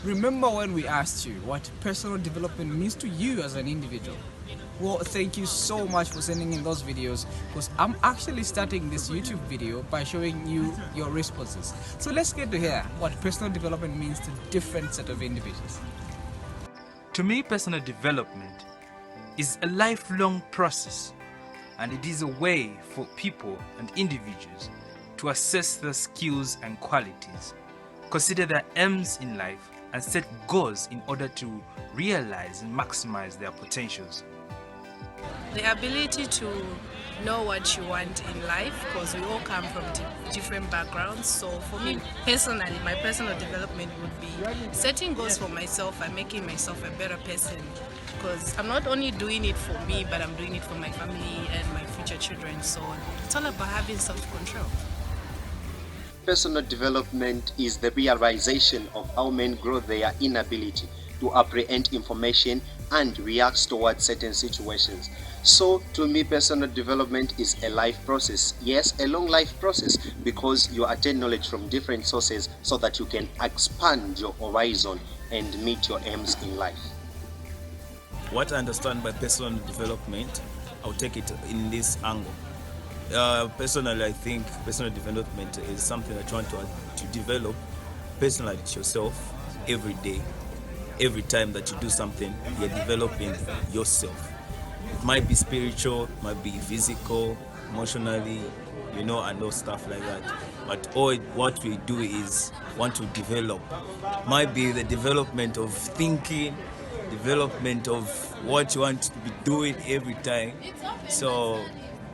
Remember when we asked you what personal development means to you as an individual? Well, thank you so much for sending in those videos, because I'm actually starting this YouTube video by showing you your responses. So let's get to hear what personal development means to different set of individuals. To me, personal development is a lifelong process, and it is a way for people and individuals to assess their skills and qualities, consider their aims in life, and set goals in order to realize and maximize their potentials. The ability to know what you want in life, because we all come from different backgrounds. So for me personally, my personal development would be setting goals for myself and making myself a better person, because I'm not only doing it for me, but I'm doing it for my family and my future children. So it's all about having self-control. Personal development is the realization of how men grow their inability to apprehend information and react towards certain situations. So to me, personal development is a life process. Yes, a long life process, because you attain knowledge from different sources so that you can expand your horizon and meet your aims in life. What I understand by personal development, I'll take it in this angle. Personally, I think personal development is something that you want to develop personally yourself every day. Every time that you do something, you're developing yourself. It might be spiritual, it might be physical, emotionally, and all stuff like that. But all what we do is want to develop. Might be the development of thinking, development of what you want to be doing every time. So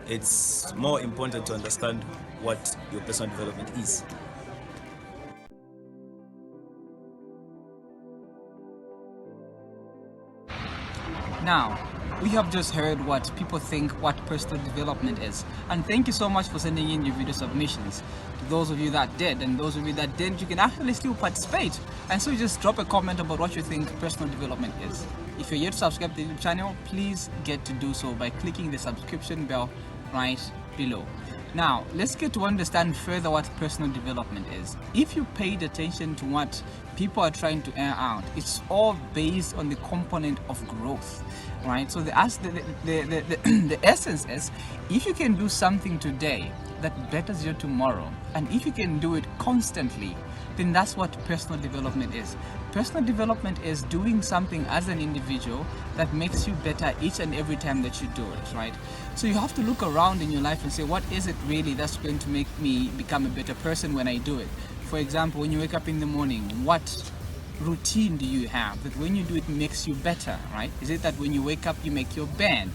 it's more important to understand what your personal development is. Now, we have just heard what people think what personal development is, and thank you so much for sending in your video submissions. To those of you that did, and those of you that didn't, you can actually still participate, and so just drop a comment about what you think personal development is. If you're yet to subscribe to the YouTube channel, please get to do so by clicking the subscription bell right below. Now, let's get to understand further what personal development is. If you paid attention to what people are trying to air out, it's all based on the component of growth, right? So the essence is, if you can do something today that betters your tomorrow, and if you can do it constantly, then that's what personal development is. Personal development is doing something as an individual that makes you better each and every time that you do it, right? So you have to look around in your life and say, what is it really that's going to make me become a better person when I do it? For example, when you wake up in the morning, what routine do you have that when you do it makes you better, right? Is it that when you wake up you make your bed?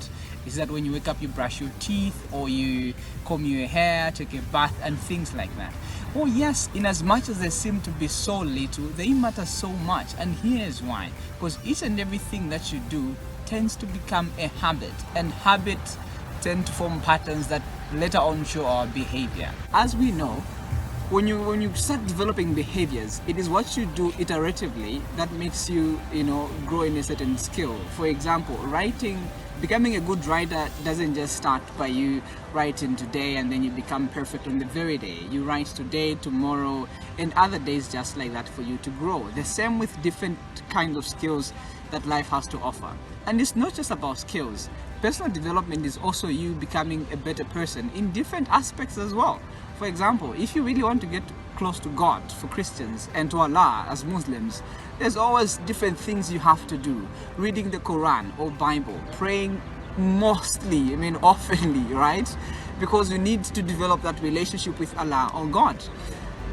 Is that when you wake up you brush your teeth, or you comb your hair, take a bath, and things like that? Oh yes, in as much as they seem to be so little, they matter so much, and here's why. Because each and everything that you do tends to become a habit, and habits tend to form patterns that later on show our behavior. As we know, when you start developing behaviors, it is what you do iteratively that makes you grow in a certain skill. For example, writing. Becoming a good writer doesn't just start by you writing today and then you become perfect on the very day. You write today, tomorrow, and other days just like that for you to grow. The same with different kinds of skills that life has to offer. And it's not just about skills. Personal development is also you becoming a better person in different aspects as well. For example, if you really want to get close to God for Christians and to Allah as Muslims, there's always different things you have to do. Reading the Quran or Bible, praying mostly, oftenly, right? Because you need to develop that relationship with Allah or God.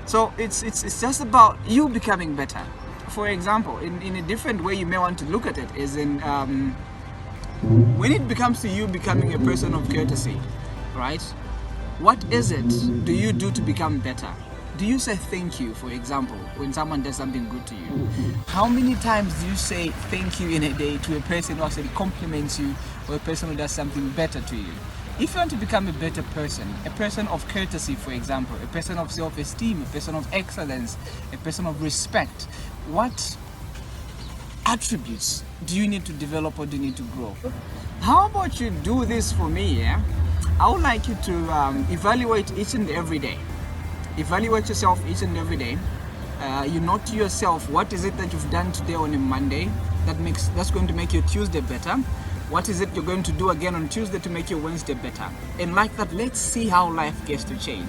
So it's just about you becoming better. For example, in a different way you may want to look at it is in when it becomes to you becoming a person of courtesy, right? What is it do you do to become better? Do you say thank you, for example, when someone does something good to you? How many times do you say thank you in a day to a person who actually compliments you, or a person who does something better to you? If you want to become a better person, a person of courtesy, for example, a person of self-esteem, a person of excellence, a person of respect, what attributes do you need to develop or do you need to grow? How about you do this for me, yeah? I would like you to evaluate each and every day. Evaluate yourself each and every day. You note to yourself, what is it that you've done today on a Monday that's going to make your Tuesday better? What is it you're going to do again on Tuesday to make your Wednesday better? And like that, let's see how life gets to change.